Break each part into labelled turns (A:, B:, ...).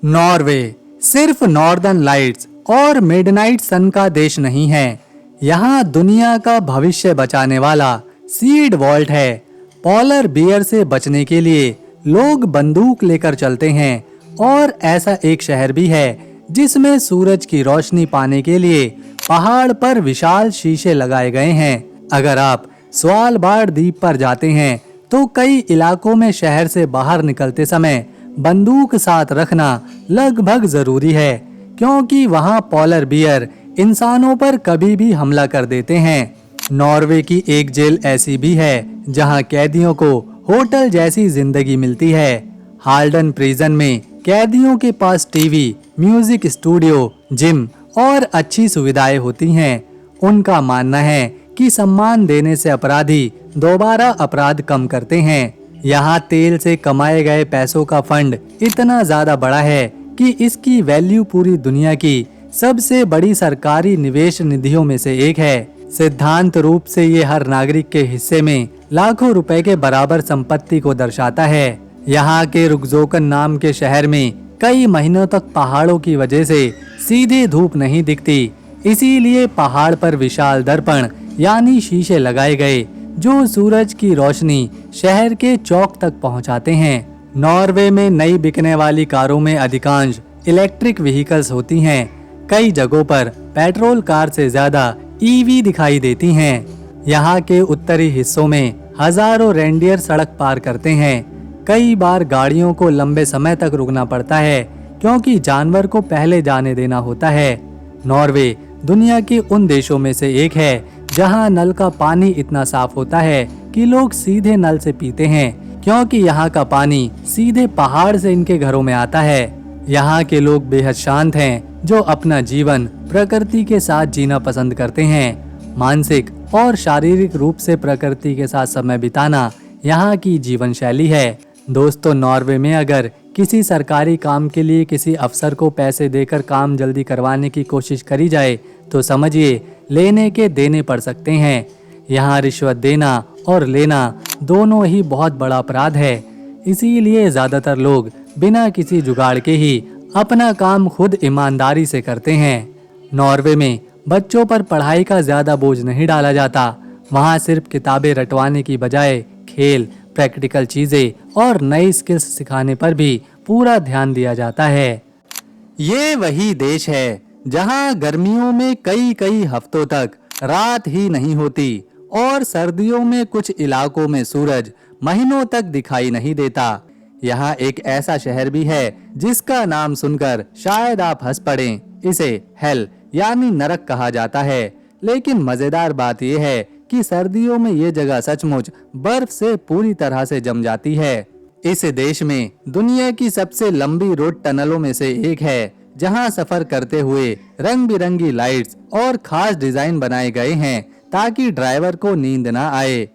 A: Norway सिर्फ northern lights और midnight सन का देश नहीं है। यहाँ दुनिया का भविष्य बचाने वाला सीड वॉल्ट है। पोलर बियर से बचने के लिए लोग बंदूक लेकर चलते हैं और ऐसा एक शहर भी है जिसमें सूरज की रोशनी पाने के लिए पहाड़ पर विशाल शीशे लगाए गए हैं। अगर आप स्वालबार्ड द्वीप पर जाते हैं तो कई इलाकों में शहर से बाहर निकलते समय बंदूक साथ रखना लगभग जरूरी है, क्योंकि वहाँ पोलर बियर इंसानों पर कभी भी हमला कर देते हैं। नॉर्वे की एक जेल ऐसी भी है जहाँ कैदियों को होटल जैसी जिंदगी मिलती है। हाल्डन प्रिजन में कैदियों के पास टीवी, म्यूजिक स्टूडियो, जिम और अच्छी सुविधाएं होती हैं। उनका मानना है कि सम्मान देने से अपराधी दोबारा अपराध कम करते हैं। यहाँ तेल से कमाए गए पैसों का फंड इतना ज्यादा बड़ा है कि इसकी वैल्यू पूरी दुनिया की सबसे बड़ी सरकारी निवेश निधियों में से एक है। सिद्धांत रूप से ये हर नागरिक के हिस्से में लाखों रुपए के बराबर संपत्ति को दर्शाता है। यहाँ के रुकजोकन नाम के शहर में कई महीनों तक पहाड़ों की वजह से सीधे धूप नहीं दिखती, इसीलिए पहाड़ पर विशाल दर्पण यानी शीशे लगाए गए जो सूरज की रोशनी शहर के चौक तक पहुंचाते हैं। नॉर्वे में नई बिकने वाली कारों में अधिकांश इलेक्ट्रिक व्हीकल्स होती हैं। कई जगहों पर पेट्रोल कार से ज्यादा ईवी दिखाई देती हैं। यहाँ के उत्तरी हिस्सों में हजारों रेंडियर सड़क पार करते हैं। कई बार गाड़ियों को लंबे समय तक रुकना पड़ता है क्योंकि जानवर को पहले जाने देना होता है। नॉर्वे दुनिया के उन देशों में से एक है जहां नल का पानी इतना साफ होता है कि लोग सीधे नल से पीते हैं, क्योंकि यहाँ का पानी सीधे पहाड़ से इनके घरों में आता है। यहाँ के लोग बेहद शांत हैं जो अपना जीवन प्रकृति के साथ जीना पसंद करते हैं। मानसिक और शारीरिक रूप से प्रकृति के साथ समय बिताना यहाँ की जीवन शैली है। दोस्तों, नॉर्वे में अगर किसी सरकारी काम के लिए किसी अफसर को पैसे देकर काम जल्दी करवाने की कोशिश करी जाए तो समझिए लेने के देने पड़ सकते हैं। यहाँ रिश्वत देना और लेना दोनों ही बहुत बड़ा अपराध है, इसीलिए ज्यादातर लोग बिना किसी जुगाड़ के ही अपना काम खुद ईमानदारी से करते हैं। नॉर्वे में बच्चों पर पढ़ाई का ज्यादा बोझ नहीं डाला जाता। वहाँ सिर्फ किताबें रटवाने की बजाय खेल, प्रैक्टिकल चीजें और नई स्किल्स सिखाने पर भी पूरा ध्यान दिया जाता है। ये वही देश है जहां गर्मियों में कई हफ्तों तक रात ही नहीं होती और सर्दियों में कुछ इलाकों में सूरज महीनों तक दिखाई नहीं देता। यहाँ एक ऐसा शहर भी है जिसका नाम सुनकर शायद आप हंस पड़ें। इसे हेल यानी नरक कहा जाता है, लेकिन मजेदार बात यह है कि सर्दियों में ये जगह सचमुच बर्फ से पूरी तरह से जम जाती है। इस देश में दुनिया की सबसे लंबी रोड टनलों में से एक है जहां सफर करते हुए रंग बिरंगी लाइट्स और खास डिजाइन बनाए गए हैं ताकि ड्राइवर को नींद ना आए।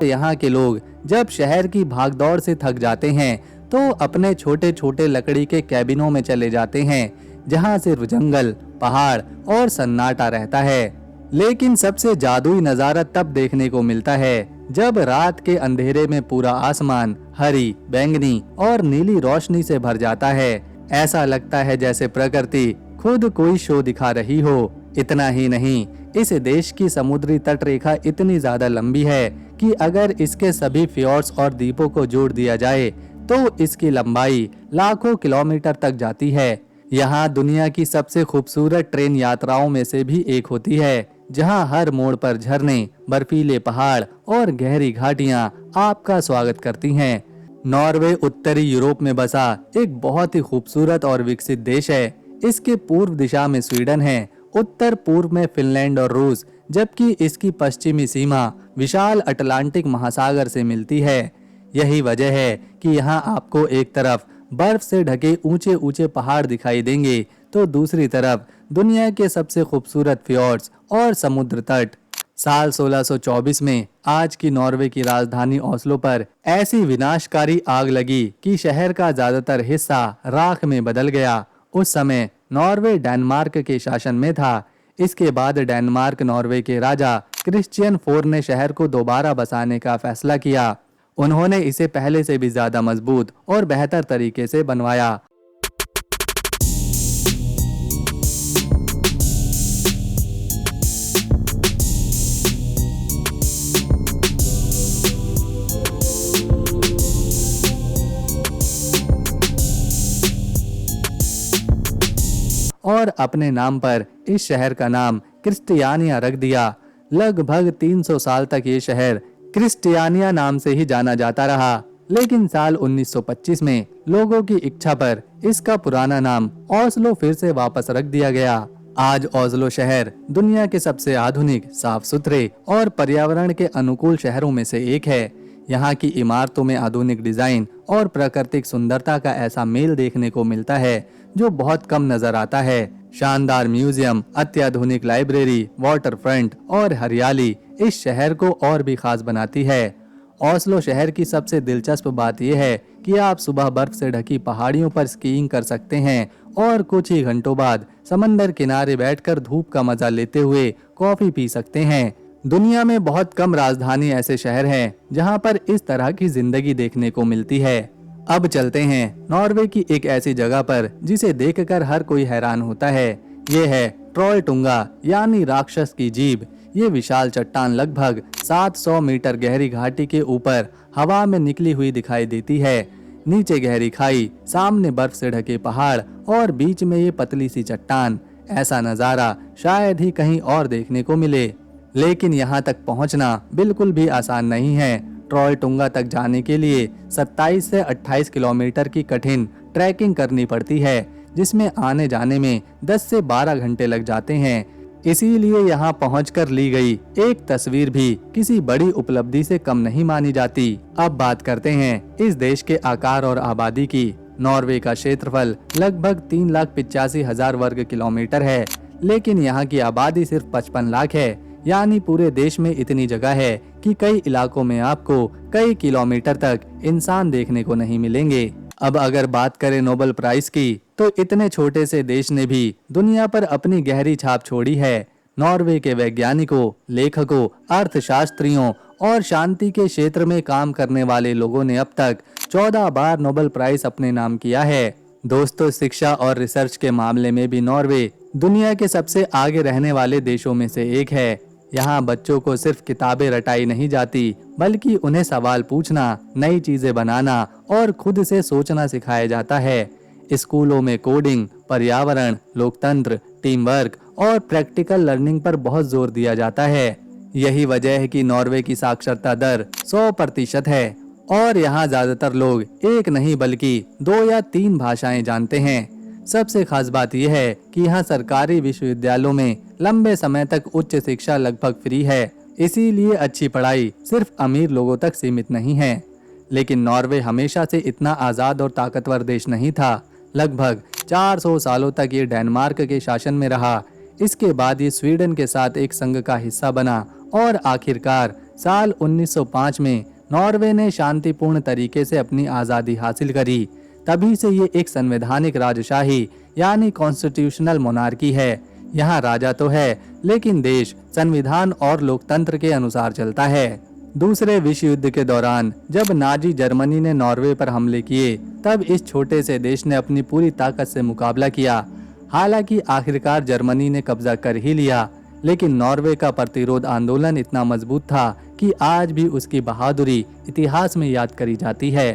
A: यहाँ के लोग जब शहर की भागदौड़ से थक जाते हैं तो अपने छोटे छोटे लकड़ी के कैबिनों में चले जाते हैं जहाँ सिर्फ जंगल, पहाड़ और सन्नाटा रहता है। लेकिन सबसे जादुई नजारा तब देखने को मिलता है जब रात के अंधेरे में पूरा आसमान हरी, बैंगनी और नीली रोशनी से भर जाता है। ऐसा लगता है जैसे प्रकृति खुद कोई शो दिखा रही हो। इतना ही नहीं, इस देश की समुद्री तट रेखा इतनी ज्यादा लंबी है कि अगर इसके सभी फ्योर्ड्स और द्वीपों को जोड़ दिया जाए तो इसकी लंबाई लाखों किलोमीटर तक जाती है। यहाँ दुनिया की सबसे खूबसूरत ट्रेन यात्राओं में से भी एक होती है, जहाँ हर मोड़ पर झरने, बर्फीले पहाड़ और गहरी घाटियाँ आपका स्वागत करती हैं। नॉर्वे उत्तरी यूरोप में बसा एक बहुत ही खूबसूरत और विकसित देश है। इसके पूर्व दिशा में स्वीडन है, उत्तर पूर्व में फिनलैंड और रूस, जबकि इसकी पश्चिमी सीमा विशाल अटलांटिक महासागर से मिलती है। यही वजह है कि यहाँ आपको एक तरफ बर्फ से ढके ऊंचे ऊंचे पहाड़ दिखाई देंगे तो दूसरी तरफ दुनिया के सबसे खूबसूरत फ्योर्ड्स और समुद्र तट। साल 1624 में आज की नॉर्वे की राजधानी ओस्लो पर ऐसी विनाशकारी आग लगी कि शहर का ज्यादातर हिस्सा राख में बदल गया। उस समय नॉर्वे डेनमार्क के शासन में था। इसके बाद डेनमार्क नॉर्वे के राजा क्रिश्चियन फोर ने शहर को दोबारा बसाने का फैसला किया। उन्होंने इसे पहले से भी ज्यादा मजबूत और बेहतर तरीके से बनवाया। और अपने नाम पर इस शहर का नाम क्रिस्टियानिया रख दिया। लगभग 300 साल तक ये शहर क्रिस्टियानिया नाम से ही जाना जाता रहा, लेकिन साल 1925 में लोगों की इच्छा पर इसका पुराना नाम ओस्लो फिर से वापस रख दिया गया। आज ओस्लो शहर दुनिया के सबसे आधुनिक, साफ सुथरे और पर्यावरण के अनुकूल शहरों में से एक है। यहाँ की इमारतों में आधुनिक डिजाइन और प्राकृतिक सुंदरता का ऐसा मेल देखने को मिलता है जो बहुत कम नजर आता है। शानदार म्यूजियम, अत्याधुनिक लाइब्रेरी, वाटर फ्रंट और हरियाली इस शहर को और भी खास बनाती है। ओस्लो शहर की सबसे दिलचस्प बात यह है कि आप सुबह बर्फ से ढकी पहाड़ियों पर स्कीइंग कर सकते हैं और कुछ ही घंटों बाद समंदर किनारे बैठकर धूप का मजा लेते हुए कॉफी पी सकते हैं। दुनिया में बहुत कम राजधानी ऐसे शहर हैं जहां पर इस तरह की जिंदगी देखने को मिलती है। अब चलते हैं नॉर्वे की एक ऐसी जगह पर जिसे देखकर हर कोई हैरान होता है। ये है ट्रोलटुंगा यानी राक्षस की जीभ। ये विशाल चट्टान लगभग 700 मीटर गहरी घाटी के ऊपर हवा में निकली हुई दिखाई देती है। नीचे गहरी खाई, सामने बर्फ से ढके पहाड़ और बीच में ये पतली सी चट्टान। ऐसा नजारा शायद ही कहीं और देखने को मिले। लेकिन यहाँ तक पहुँचना बिल्कुल भी आसान नहीं है। ट्रोलटुंगा तक जाने के लिए 27 से 28 किलोमीटर की कठिन ट्रैकिंग करनी पड़ती है, जिसमें आने जाने में 10 से 12 घंटे लग जाते हैं। इसीलिए यहाँ पहुंचकर ली गई एक तस्वीर भी किसी बड़ी उपलब्धि से कम नहीं मानी जाती। अब बात करते हैं इस देश के आकार और आबादी की। नॉर्वे का क्षेत्रफल लगभग 3,85,000 वर्ग किलोमीटर है, लेकिन यहाँ की आबादी सिर्फ 55 लाख है। यानी पूरे देश में इतनी जगह है कि कई इलाकों में आपको कई किलोमीटर तक इंसान देखने को नहीं मिलेंगे। अब अगर बात करें नोबेल प्राइज की, तो इतने छोटे से देश ने भी दुनिया पर अपनी गहरी छाप छोड़ी है। नॉर्वे के वैज्ञानिकों, लेखकों, अर्थशास्त्रियों और शांति के क्षेत्र में काम करने वाले लोगों ने अब तक 14 बार नोबेल प्राइज अपने नाम किया है। दोस्तों, शिक्षा और रिसर्च के मामले में भी नॉर्वे दुनिया के सबसे आगे रहने वाले देशों में से एक है। यहाँ बच्चों को सिर्फ किताबें रटाई नहीं जाती, बल्कि उन्हें सवाल पूछना, नई चीजें बनाना और खुद से सोचना सिखाया जाता है। स्कूलों में कोडिंग, पर्यावरण, लोकतंत्र, टीम वर्क और प्रैक्टिकल लर्निंग पर बहुत जोर दिया जाता है। यही वजह है कि नॉर्वे की साक्षरता दर 100% है और यहाँ ज्यादातर लोग एक नहीं बल्कि 2 या 3 भाषाएं जानते हैं। सबसे खास बात यह है कि यहाँ सरकारी विश्वविद्यालयों में लंबे समय तक उच्च शिक्षा लगभग फ्री है। इसीलिए अच्छी पढ़ाई सिर्फ अमीर लोगों तक सीमित नहीं है। लेकिन नॉर्वे हमेशा से इतना आज़ाद और ताकतवर देश नहीं था। लगभग 400 सालों तक ये डेनमार्क के शासन में रहा। इसके बाद ये स्वीडन के साथ एक संघ का हिस्सा बना और आखिरकार साल 1905 में नॉर्वे ने शांतिपूर्ण तरीके से अपनी आज़ादी हासिल करी। तभी से ये एक संवैधानिक राजशाही यानी कॉन्स्टिट्यूशनल मोनार्की है। यहाँ राजा तो है, लेकिन देश संविधान और लोकतंत्र के अनुसार चलता है। दूसरे विश्व युद्ध के दौरान जब नाजी जर्मनी ने नॉर्वे पर हमले किए, तब इस छोटे से देश ने अपनी पूरी ताकत से मुकाबला किया। हालांकि आखिरकार जर्मनी ने कब्जा कर ही लिया, लेकिन नॉर्वे का प्रतिरोध आंदोलन इतना मजबूत था कि आज भी उसकी बहादुरी इतिहास में याद करी जाती है।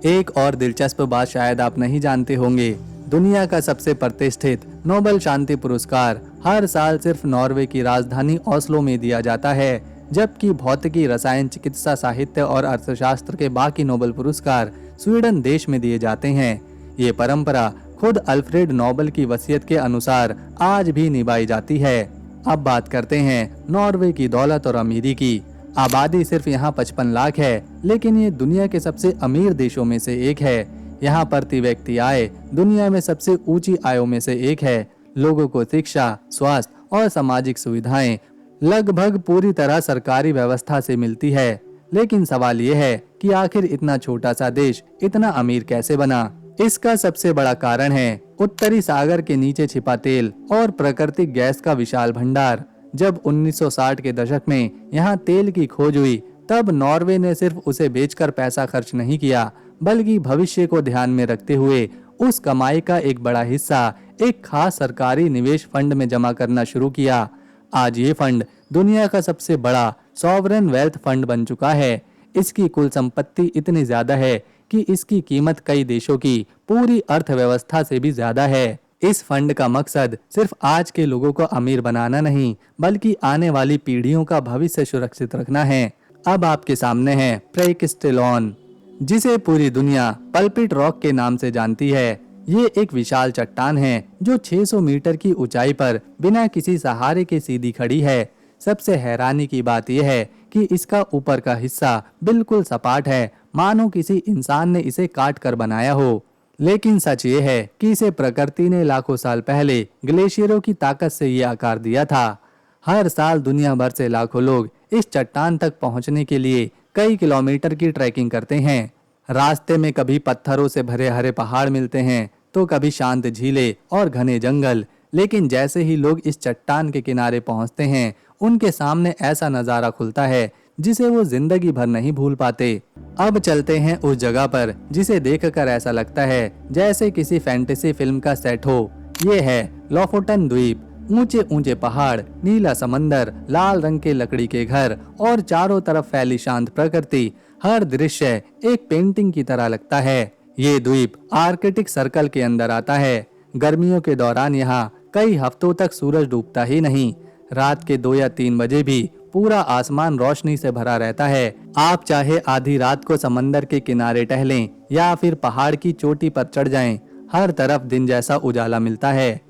A: एक और दिलचस्प बात शायद आप नहीं जानते होंगे, दुनिया का सबसे प्रतिष्ठित नोबेल शांति पुरस्कार हर साल सिर्फ नॉर्वे की राजधानी ओस्लो में दिया जाता है, जबकि भौतिकी, रसायन, चिकित्सा, साहित्य और अर्थशास्त्र के बाकी नोबेल पुरस्कार स्वीडन देश में दिए जाते हैं। ये परंपरा खुद अल्फ्रेड नोबेल की वसीयत के अनुसार आज भी निभाई जाती है। अब बात करते हैं नॉर्वे की दौलत और अमीरी की। आबादी सिर्फ यहाँ 55 लाख है, लेकिन ये दुनिया के सबसे अमीर देशों में से एक है। यहाँ प्रति व्यक्ति आय दुनिया में सबसे ऊंची आयों में से एक है। लोगों को शिक्षा, स्वास्थ्य और सामाजिक सुविधाएं लगभग पूरी तरह सरकारी व्यवस्था से मिलती है। लेकिन सवाल ये है कि आखिर इतना छोटा सा देश इतना अमीर कैसे बना? इसका सबसे बड़ा कारण है उत्तरी सागर के नीचे छिपा तेल और प्राकृतिक गैस का विशाल भंडार। जब 1960 के दशक में यहाँ तेल की खोज हुई, तब नॉर्वे ने सिर्फ उसे बेचकर पैसा खर्च नहीं किया, बल्कि भविष्य को ध्यान में रखते हुए उस कमाई का एक बड़ा हिस्सा एक खास सरकारी निवेश फंड में जमा करना शुरू किया। आज ये फंड दुनिया का सबसे बड़ा सॉवरेन वेल्थ फंड बन चुका है। इसकी कुल संपत्ति इतनी ज्यादा है कि इसकी कीमत कई देशों की पूरी अर्थव्यवस्था से भी ज्यादा है। इस फंड का मकसद सिर्फ आज के लोगों को अमीर बनाना नहीं, बल्कि आने वाली पीढ़ियों का भविष्य सुरक्षित रखना है। अब आपके सामने है प्रेकिस्टेलॉन, जिसे पूरी दुनिया पल्पिट रॉक के नाम से जानती है। ये एक विशाल चट्टान है जो 600 मीटर की ऊंचाई पर बिना किसी सहारे के सीधी खड़ी है। सबसे हैरानी की बात यह है कि इसका ऊपर का हिस्सा बिल्कुल सपाट है, मानो किसी इंसान ने इसे काट कर बनाया हो। लेकिन सच ये है कि इसे प्रकृति ने लाखों साल पहले ग्लेशियरों की ताकत से ये आकार दिया था। हर साल दुनिया भर से लाखों लोग इस चट्टान तक पहुंचने के लिए कई किलोमीटर की ट्रैकिंग करते हैं। रास्ते में कभी पत्थरों से भरे हरे पहाड़ मिलते हैं, तो कभी शांत झीलें और घने जंगल। लेकिन जैसे ही लोग इस चट्टान के किनारे पहुंचते हैं, उनके सामने ऐसा नजारा खुलता है जिसे वो जिंदगी भर नहीं भूल पाते। अब चलते हैं उस जगह पर जिसे देखकर ऐसा लगता है जैसे किसी फैंटेसी फिल्म का सेट हो। ये है लोफोटन द्वीप। ऊंचे ऊंचे पहाड़, नीला समंदर, लाल रंग के लकड़ी के घर और चारों तरफ फैली शांत प्रकृति। हर दृश्य एक पेंटिंग की तरह लगता है। ये द्वीप आर्कटिक सर्कल के अंदर आता है। गर्मियों के दौरान यहाँ कई हफ्तों तक सूरज डूबता ही नहीं। रात के 2 या 3 बजे भी पूरा आसमान रोशनी से भरा रहता है। आप चाहे आधी रात को समंदर के किनारे टहलें या फिर पहाड़ की चोटी पर चढ़ जाएं, हर तरफ दिन जैसा उजाला मिलता है।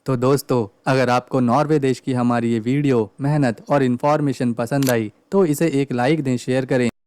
A: तो दोस्तों, अगर आपको नॉर्वे देश की हमारी ये वीडियो, मेहनत और इन्फॉर्मेशन पसंद आई तो इसे एक लाइक दें, शेयर करें।